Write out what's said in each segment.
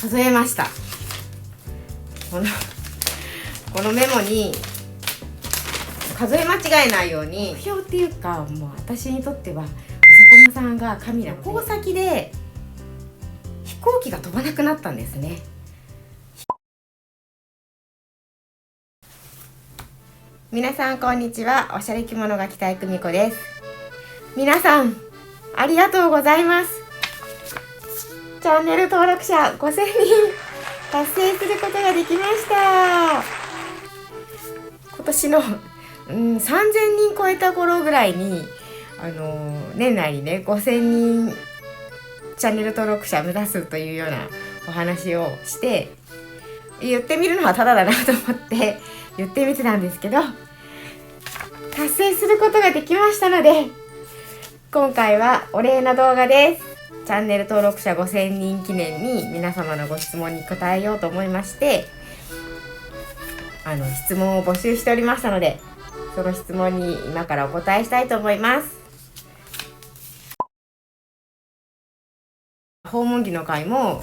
数えました。このメモに数え間違えないように、目標っていうか、もう私にとってはおさこまさんが神なので、旅行先で飛行機が飛ばなくなったんですね。皆さんこんにちは。おしゃれ着物が着たい久美子です。皆さんありがとうございます。チャンネル登録者5000人達成することができました。今年の、3000人超えた頃ぐらいに年内にね5000人チャンネル登録者目指すというようなお話をして、言ってみるのはただだなと思って言ってみてたんですけど、達成することができましたので、今回はお礼の動画です。チャンネル登録者5000人記念に皆様のご質問に答えようと思いまして、質問を募集しておりましたので、その質問に今からお答えしたいと思います。訪問着の会も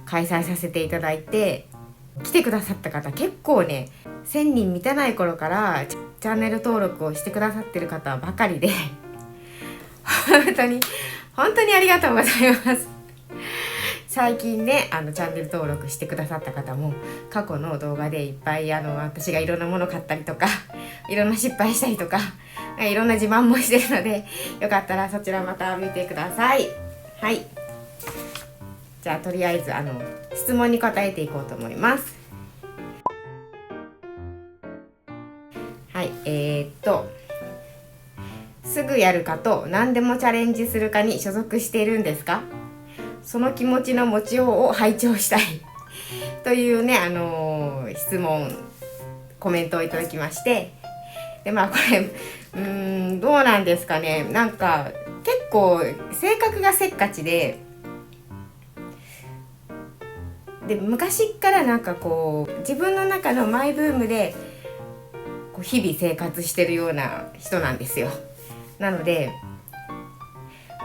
開催させていただいて、来てくださった方結構ね、1000人満たない頃からチャンネル登録をしてくださってる方ばかりで本当にありがとうございます。最近ねチャンネル登録してくださった方も過去の動画でいっぱい私がいろんなもの買ったりとかいろんな失敗したりとかいろんな自慢もしてるので、よかったらそちらまた見てください。はい、じゃあとりあえず質問に答えていこうと思います。はい、すぐやるかと何でもチャレンジするかに所属しているんですか？その気持ちの持ちようを拝聴したいというね質問コメントをいただきまして、でこれどうなんですかね。なんか結構性格がせっかちで昔からなんか自分の中のマイブームで日々生活してるような人なんですよ。なので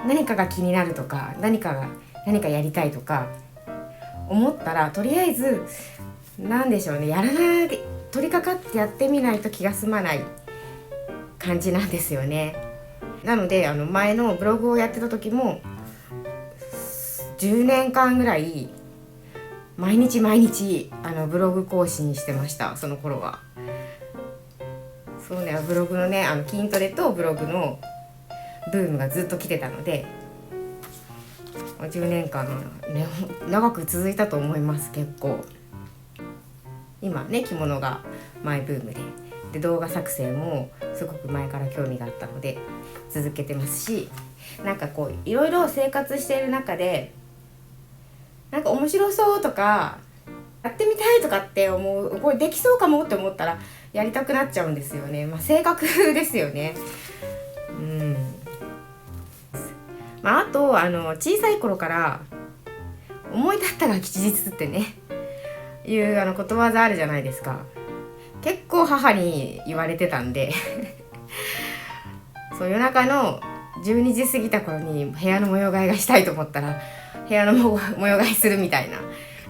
何かが気になるとか何かやりたいとか思ったら、とりあえずなんでしょうね、取り掛かってやってみないと気が済まない感じなんですよね。なので前のブログをやってた時も10年間ぐらい毎日ブログ更新してました。その頃はそうね、ブログのね筋トレとブログのブームがずっと来てたので、10年間ね長く続いたと思います。結構今ね着物がマイブームで動画作成もすごく前から興味があったので続けてますし、なんかいろいろ生活している中でなんか面白そうとかやってみたいとかって思う、これできそうかもって思ったらやりたくなっちゃうんですよね。性格ですよね。あと小さい頃から思い立ったが吉日ってねいうことわざあるじゃないですか。結構母に言われてたんでそう夜中の12時過ぎた頃に部屋の模様替えがしたいと思ったら部屋の模様替えするみたいな、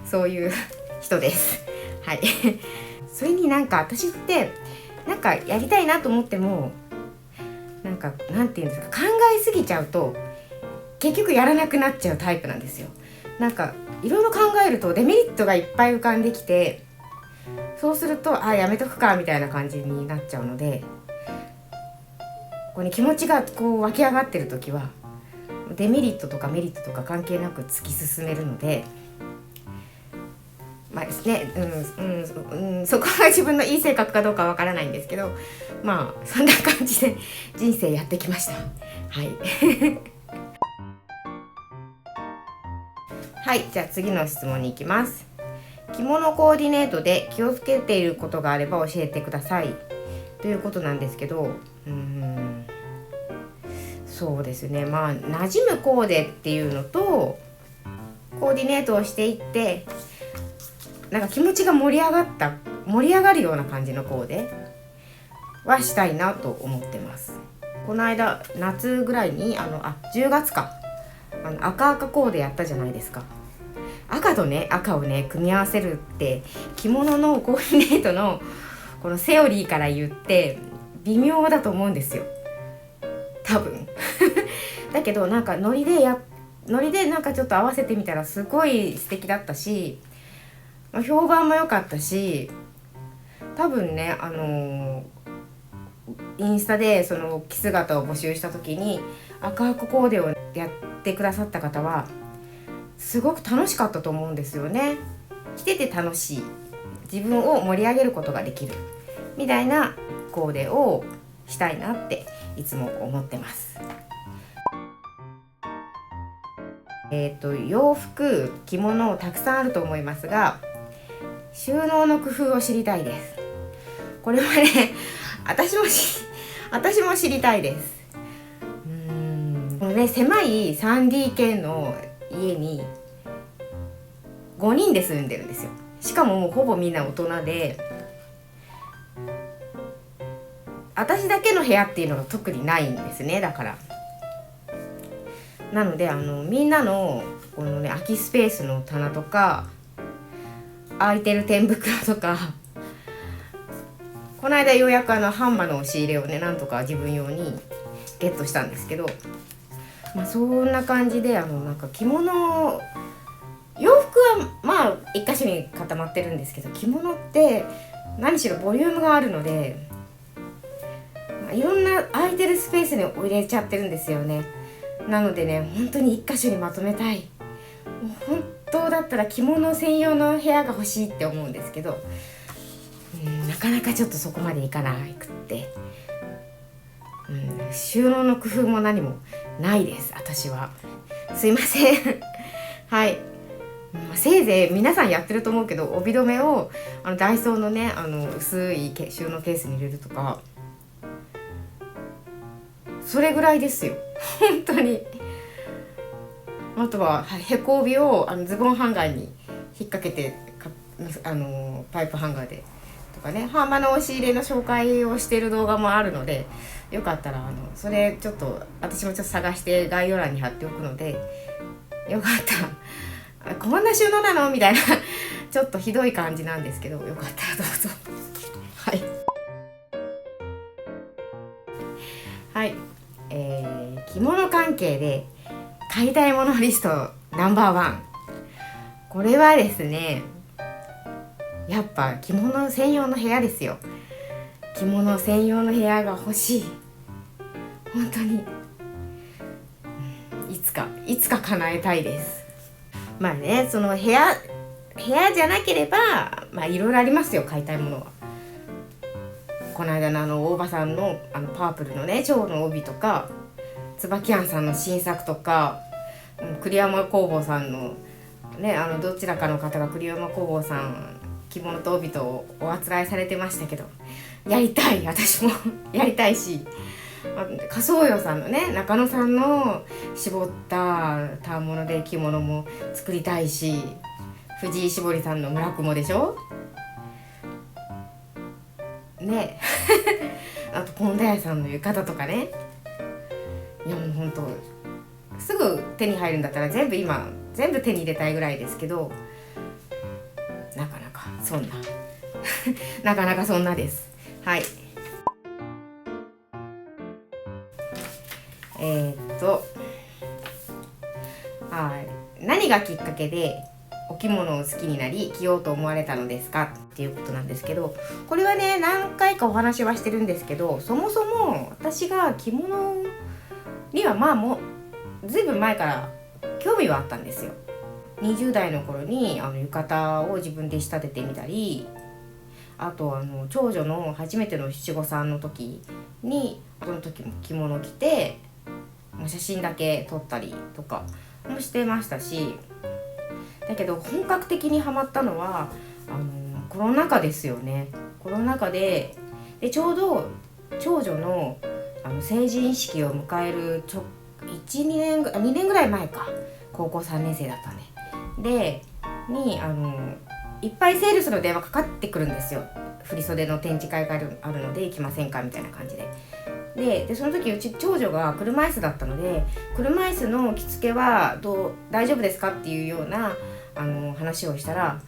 そういう人です。はいそれになんか私ってなんかやりたいなと思ってもなんていうんですか、考えすぎちゃうと結局やらなくなっちゃうタイプなんですよ。なんかいろいろ考えるとデメリットがいっぱい浮かんできて、そうするとやめとくかみたいな感じになっちゃうので、気持ちが湧き上がってる時はデメリットとかメリットとか関係なく突き進めるので、ですね、そこが自分のいい性格かどうかわからないんですけど、そんな感じで人生やってきました。はいはい、じゃあ次の質問に行きます。着物コーディネートで気をつけていることがあれば教えてくださいということなんですけど、そうですね、馴染むコーデっていうのとコーディネートをしていってなんか気持ちが盛り上がるような感じのコーデはしたいなと思ってます。この間夏ぐらいに10月か赤コーデやったじゃないですか。赤っ赤とね赤をね組み合わせるって着物のコーディネートのこのセオリーから言って微妙だと思うんですよ多分だけどなんかノリでなんかちょっと合わせてみたらすごい素敵だったし、評判も良かったし、多分ねインスタでその着姿を募集した時に赤白コーデをやってくださった方はすごく楽しかったと思うんですよね。着てて楽しい、自分を盛り上げることができるみたいなコーデをしたいなっていつも思ってます。洋服着物たくさんあると思いますが、収納の工夫を知りたいです。これはね私も知りたいです。このね狭い 3DK の家に5人で住んでるんですよ。しかももうほぼみんな大人で、私だけの部屋っていうのが特にないんですね。だからなのでみんなのこのね空きスペースの棚とか空いてる天袋とか、この間ようやくハンマーの押し入れをねなんとか自分用にゲットしたんですけど、そんな感じでなんか着物、洋服はまあ一箇所に固まってるんですけど、着物って何しろボリュームがあるので、いろんな空いてるスペースに入れちゃってるんですよね。なのでね本当に一箇所にまとめたい。もう本当だったら着物専用の部屋が欲しいって思うんですけど、なかなかちょっとそこまでいかなくって、収納の工夫も何もないです私は。すいませんはい、せいぜい皆さんやってると思うけど、帯留めをダイソーのね薄い収納ケースに入れるとか、それぐらいですよ本当に。あとはへこ帯をズボンハンガーに引っ掛けてパイプハンガーでとかね、ハンマーの押し入れの紹介をしている動画もあるので、よかったらそれちょっと私もちょっと探して概要欄に貼っておくので、よかったらこんな収納なのみたいなちょっとひどい感じなんですけど、よかったらどうぞはいはい、着物関係で買いたいものリストナンバー1。これはですね、やっぱ着物専用の部屋ですよ。着物専用の部屋が欲しい。本当に、いつか叶えたいです。まあね、その部屋じゃなければいろいろありますよ、買いたいものは。この間の大場さんのパープルのね蝶の帯とか、椿庵さんの新作とか、栗山工房さんのねどちらかの方が栗山工房さん着物と帯とおあつらいされてましたけど、やりたい、私もやりたいし、仮想洋さんのね中野さんの絞った反物で着物も作りたいし、藤井しぼりさんの村雲でしょねあとポンダ屋さんの浴衣とかね。いやもうほんとすぐ手に入るんだったら全部手に入れたいぐらいですけど、なかなかそんななかなかそんなです。はい、何がきっかけでお着物を好きになり着ようと思われたのですかっていうことなんですけど、これはね何回かお話はしてるんですけど、そもそも私が着物にはもうずいぶん前から興味はあったんですよ。20代の頃に浴衣を自分で仕立ててみたり、あと長女の初めての七五三の時にその時も着物着て写真だけ撮ったりとかもしてましたし、だけど本格的にハマったのはコロナ禍ですよね。コロナ禍でちょうど長女の成人式を迎える2年ぐらい前か、高校3年生だったんでいっぱいセールスの電話かかってくるんですよ。振袖の展示会があるので行きませんかみたいな感じでその時うち長女が車椅子だったので、車椅子の着付けは大丈夫ですかっていうような話をしたら、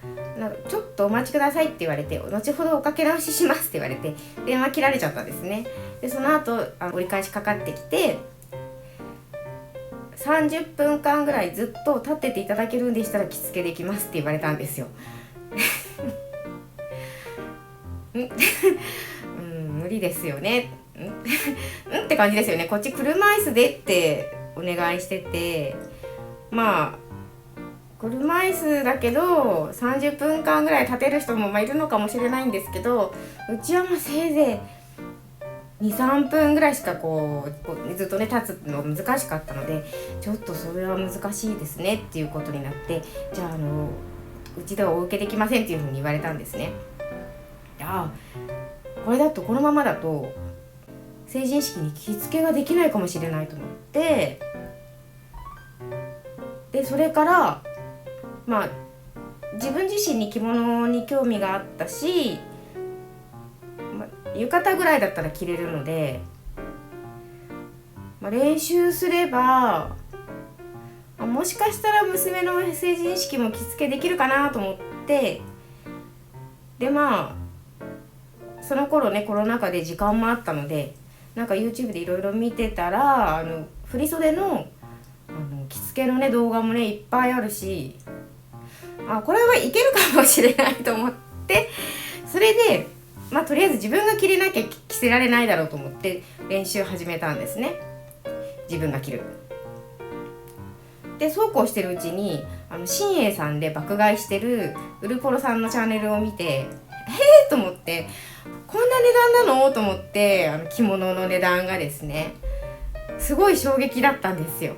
ちょっとお待ちくださいって言われて、後ほどおかけ直ししますって言われて電話切られちゃったんですね。でその後折り返しかかってきて、30分間ぐらいずっと立ってていただけるんでしたら着付けできますって言われたんですよ無理ですよねって感じですよね。こっち車椅子でってお願いしてて、まあ車椅子だけど30分間ぐらい立てる人もいるのかもしれないんですけど、うちはせいぜい 2,3 分ぐらいしかこうずっとね立つのが難しかったので、ちょっとそれは難しいですねっていうことになって、じゃあうちではお受けできませんっていうふうに言われたんですね。これだとこのままだと成人式に着付けができないかもしれないと思って、でそれから自分自身に着物に興味があったし、浴衣ぐらいだったら着れるので、練習すればもしかしたら娘の成人式も着付けできるかなと思って、でその頃ねコロナ禍で時間もあったので、YouTube でいろいろ見てたら振り袖の着付けのね動画もねいっぱいあるし、これはいけるかもしれないと思って、それでとりあえず自分が着れなきゃ着せられないだろうと思って練習始めたんですね。自分が着る。でそうこうしてるうちに新栄さんで爆買いしてるウルポロさんのチャンネルを見て、と思って、こんな値段なのと思って、着物の値段がですねすごい衝撃だったんですよ。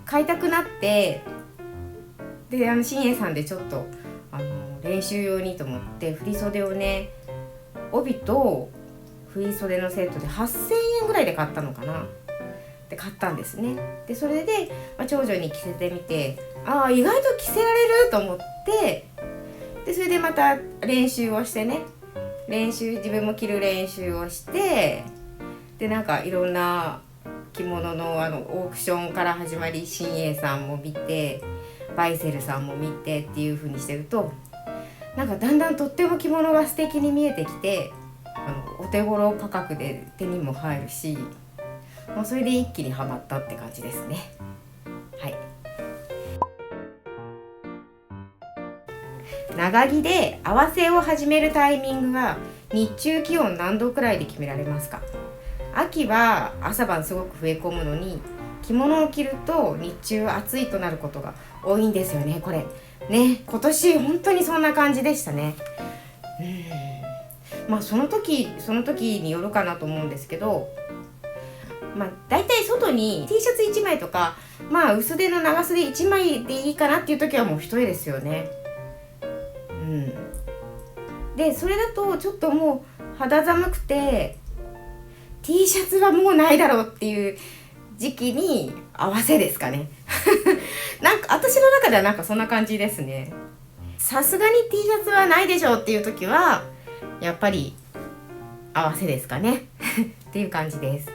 買いたくなって、で新栄さんでちょっと練習用にと思って振り袖をね、帯と振り袖のセットで8,000円ぐらいで買ったのかなで買ったんですね。でそれで、長女に着せてみて、意外と着せられると思って、でそれでまた練習をしてね、自分も着る練習をして、でいろんな着物のオークションから始まり、新栄さんも見てバイセルさんも見てっていう風にしてると、だんだんとっても着物が素敵に見えてきて、お手頃価格で手にも入るし、それで一気にハマったって感じですね。はい。長着で合わせを始めるタイミングは日中気温何度くらいで決められますか？秋は朝晩すごく冷え込むのに、着物を着ると日中暑いとなることが多いんですよね。これね、今年本当にそんな感じでしたね。その時によるかなと思うんですけど、だいたい外に T シャツ1枚とか、薄手の長袖1枚でいいかなっていう時はもう一重ですよね。でそれだとちょっともう肌寒くて T シャツはもうないだろうっていう時期に合わせですかね私の中ではそんな感じですね。さすがに T シャツはないでしょうっていう時はやっぱり合わせですかねっていう感じです。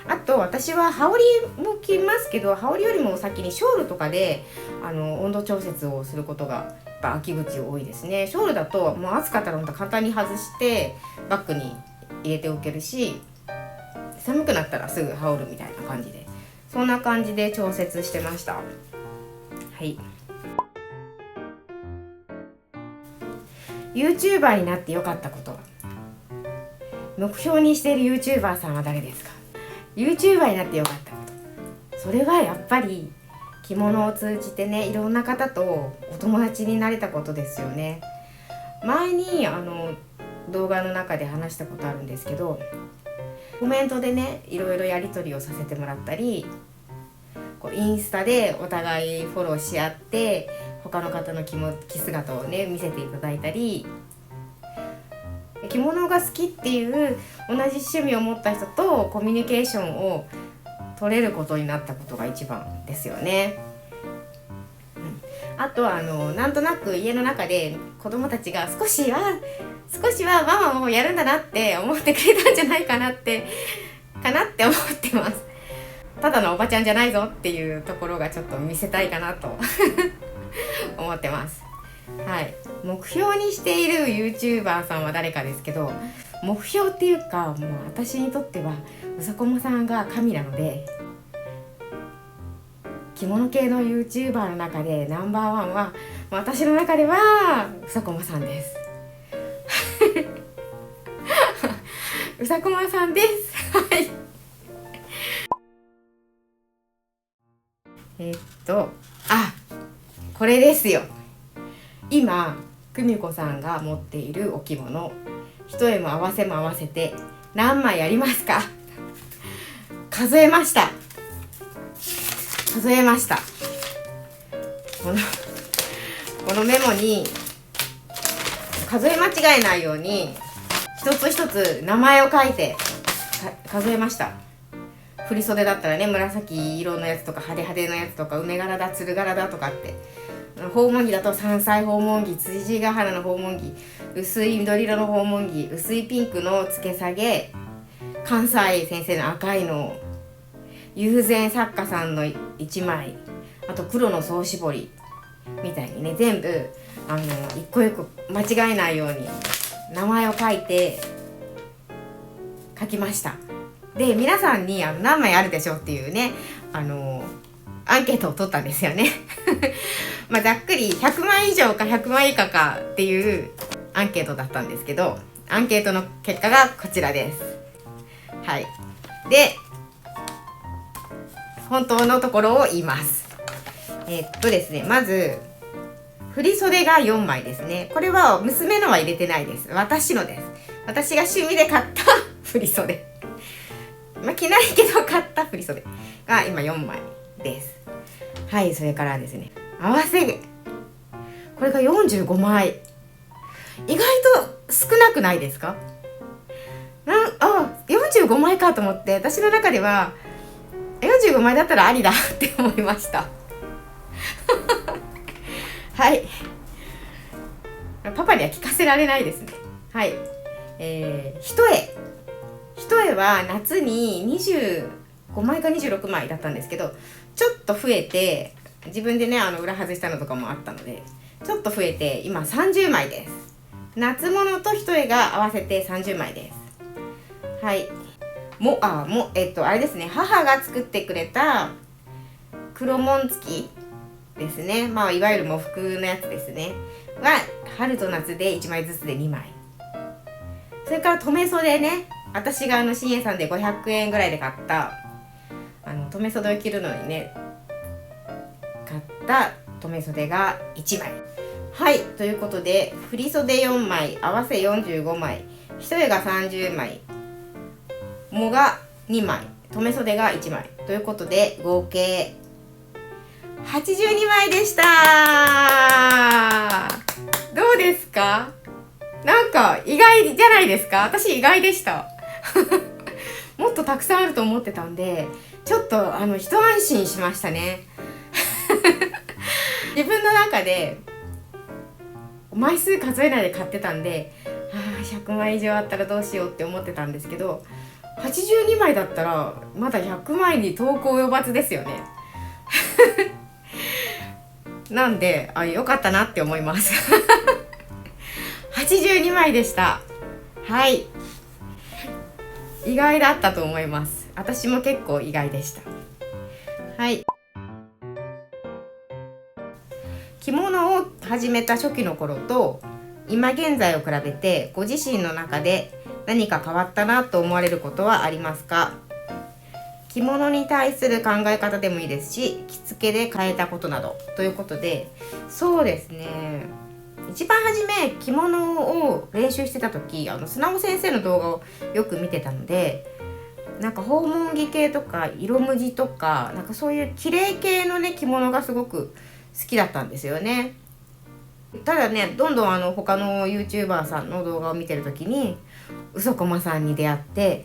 あと私は羽織も着ますけど、羽織よりも先にショールとかで温度調節をすることがやっぱ秋口多いですね。ショールだともう暑かったら簡単に外してバッグに入れておけるし、寒くなったらすぐ羽織るみたいな感じで、そんな感じで調節してました。はい。YouTuber になってよかったことは、目標にしている YouTuber さんは誰ですか？ YouTuber になってよかったこと、それはやっぱり着物を通じてね、いろんな方とお友達になれたことですよね。前に動画の中で話したことあるんですけど、コメントでねいろいろやり取りをさせてもらったり、インスタでお互いフォローし合って他の方の着姿をね見せていただいたり、着物が好きっていう同じ趣味を持った人とコミュニケーションを取れることになったことが一番ですよね。あとはなんとなく家の中で子供たちが少しはママもやるんだなって思ってくれたんじゃないかなって思ってます。ただのおばちゃんじゃないぞっていうところがちょっと見せたいかなと思ってます。はい、目標にしている YouTuber さんは誰かですけど、目標っていうかもう私にとってはうさこまさんが神なので、着物系の YouTuber の中でナンバーワンは私の中ではうさこまさんですうさこまさんですはいこれですよ。今久美子さんが持っているお着物、一重も合わせも合わせて何枚ありますか？数えました。このメモに数え間違えないように一つ一つ名前を書いて数えました。振り袖だったらね、紫色のやつとか派手のやつとか、梅柄だ、鶴柄だとかって、訪問着だと山菜訪問着、辻ヶ原の訪問着、薄い緑色の訪問着、薄いピンクの付け下げ、関西先生の赤いの、友禅作家さんの1枚、あと黒の総絞りみたいにね、全部一個一個間違えないように名前を書いて書きました。で、皆さんに何枚あるでしょうっていうね、アンケートを取ったんですよねまあざっくり100枚以上か100枚以下かっていうアンケートだったんですけど、アンケートの結果がこちらです。はい。で、本当のところを言います。ですね、まず振り袖が4枚ですね。これは娘のは入れてないです。私のです。私が趣味で買った振り袖、着ないけど買った振り袖が今4枚です。はい。それからですね、合わせ毛、これが45枚。意外と少なくないですか？45枚かと思って、私の中では45枚だったらありだって思いましたはい。パパには聞かせられないですね。はい。一重は夏に25枚か26枚だったんですけど、ちょっと増えて、自分でね裏外したのとかもあったのでちょっと増えて今30枚です。夏物と一重が合わせて30枚です。はい。あれですね、母が作ってくれた黒紋付きですね、いわゆる喪服のやつですねは春と夏で1枚ずつで2枚。それから留め袖ね、私が新栄さんで500円ぐらいで買った留め袖を着るのにね買った留め袖が1枚。はい。ということで振り袖4枚、合わせ45枚、一重が30枚、もが2枚、留め袖が1枚ということで合計82枚でした。どうですか？なんか意外じゃないですか？私意外でしたもっとたくさんあると思ってたんで、ちょっと一安心しましたね自分の中で枚数数えないで買ってたんで、100枚以上あったらどうしようって思ってたんですけど、82枚だったらまだ100枚に遠く及ばずですよねなんで良かったなって思います82枚でした。はい。意外だったと思います。私も結構意外でした。はい。着物を始めた初期の頃と今現在を比べて、ご自身の中で何か変わったなと思われることはありますか？着物に対する考え方でもいいですし、着付けで変えたことなどということで、そうですね、一番初め着物を練習してた時、砂尾先生の動画をよく見てたので、なんか訪問着系とか色無地とか、なんかそういう綺麗系のね着物がすごく好きだったんですよね。ただね、どんどん他の YouTuber さんの動画を見てる時にうそこまさんに出会って、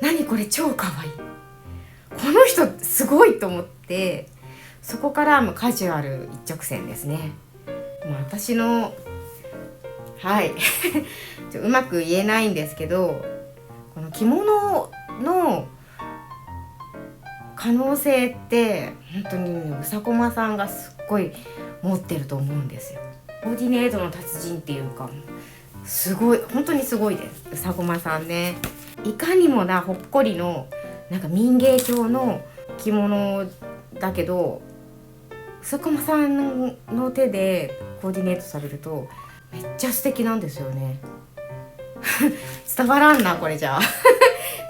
何これ超かわいい、この人すごいと思って、そこからもうカジュアル一直線ですね。もう私のはいうまく言えないんですけど、この着物の可能性って本当にうさこまさんがすっごい持ってると思うんですよ。コーディネートの達人っていうか、すごい、本当にすごいです。うさごまさんね、いかにもなほっこりのなんか民芸調の着物だけど、うさごまさんの手でコーディネートされるとめっちゃ素敵なんですよね。伝わらんなこれじゃあ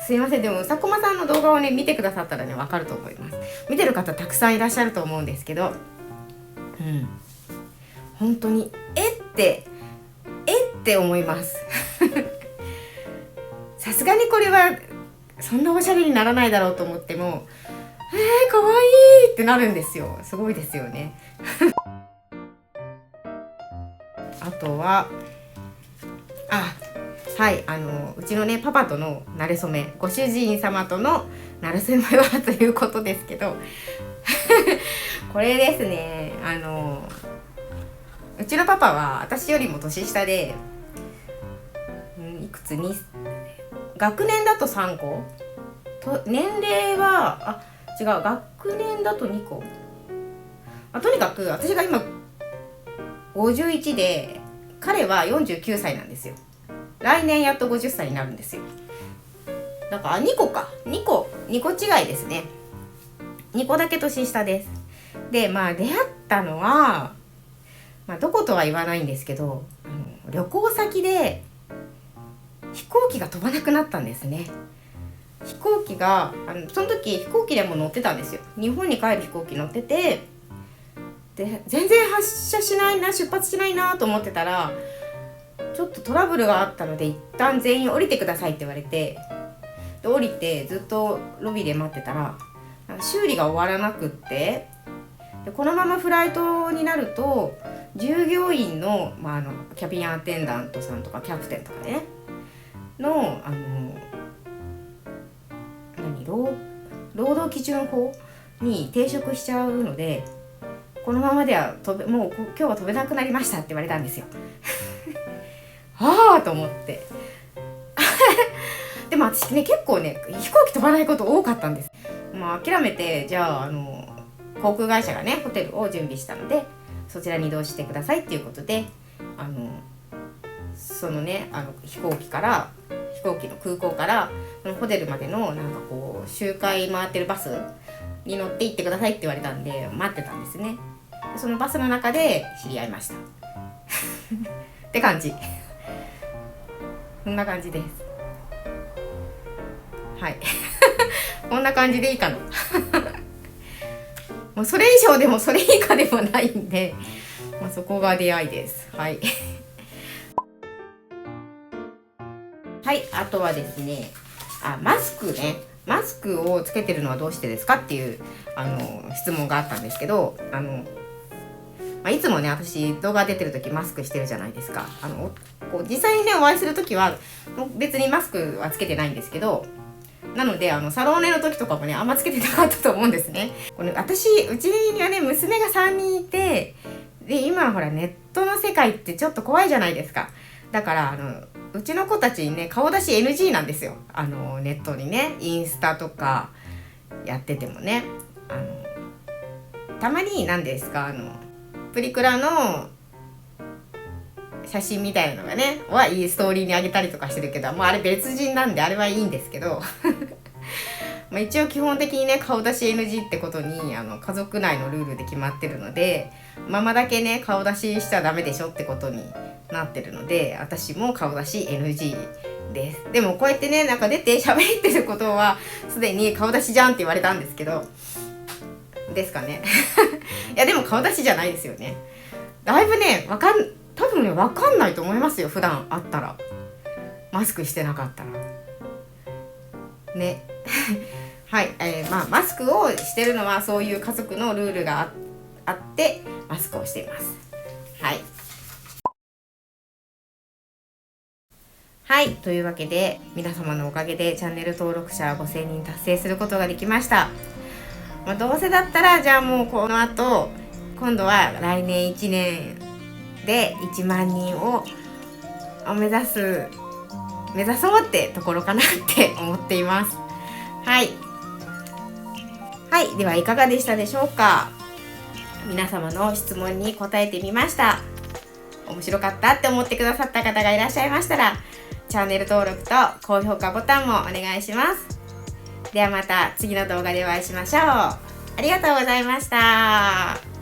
すいません。でもうさこまさんの動画をね見てくださったらねわかると思います。見てる方たくさんいらっしゃると思うんですけど、本当にえって思いますさすがにこれはそんなおしゃれにならないだろうと思っても、かわいいってなるんですよ。すごいですよねあとははい、うちのねパパとの馴れ初め、ご主人様との馴れ初めはということですけどこれですね、うちのパパは私よりも年下で、いくつに学年だと3個と、年齢は違う、学年だと2個、とにかく私が今51で彼は49歳なんですよ。来年やっと50歳になるんですよ。だから2個違いですね。2個だけ年下です。で出会ったのは、どことは言わないんですけど、旅行先で飛行機が飛ばなくなったんですね。飛行機がその時飛行機でも乗ってたんですよ。日本に帰る飛行機乗ってて、で全然出発しないなと思ってたら、ちょっとトラブルがあったので一旦全員降りてくださいって言われて、で降りてずっとロビーで待ってたら修理が終わらなくって、でこのままフライトになると従業員の、キャビンアテンダントさんとかキャプテンとかねの労働基準法に抵触しちゃうので、このままではもう今日は飛べなくなりましたって言われたんですよと思ってでも私ね結構ね飛行機飛ばないこと多かったんです。諦めて、じゃあ航空会社がねホテルを準備したのでそちらに移動してくださいっていうことで、そのね飛行機の空港からホテルまでの周回回ってるバスに乗って行ってくださいって言われたんで待ってたんですね。でそのバスの中で知り合いましたって感じこんな感じです。はいこんな感じでいいかなもうそれ以上でもそれ以下でもないんで、そこが出会いです。はいはい、あとはですね、マスクをつけてるのはどうしてですかっていう質問があったんですけど、いつもね私動画出てる時マスクしてるじゃないですか。実際にねお会いする時は別にマスクはつけてないんですけど、なのでサローネの時とかもねあんまつけてなかったと思うんですね。うちにはね娘が3人いて、で今ほらネットの世界ってちょっと怖いじゃないですか。だからうちの子たちにね顔出し NG なんですよ。ネットにねインスタとかやっててもね、たまに何ですかプリクラの写真みたいなのがねいいストーリーにあげたりとかしてるけど、あれ別人なんであれはいいんですけど一応基本的にね顔出し NG ってことに家族内のルールで決まってるので、ママだけね顔出ししちゃダメでしょってことになってるので、私も顔出し NG です。でもこうやってね出て喋ってることはすでに顔出しじゃんって言われたんですけど、ですかねいやでも顔出しじゃないですよね。だいぶね多分ね分かんないと思いますよ。普段会ったらマスクしてなかったらねはい、マスクをしてるのはそういう家族のルールがあってマスクをしています。はい、というわけで皆様のおかげでチャンネル登録者5000人達成することができました。どうせだったらじゃあもうこの後今度は来年1年で1万人を目指そうってところかなって思っています。はい、ではいかがでしたでしょうか。皆様の質問に答えてみました。面白かったって思ってくださった方がいらっしゃいましたら、チャンネル登録と高評価ボタンもお願いします。ではまた次の動画でお会いしましょう。ありがとうございました。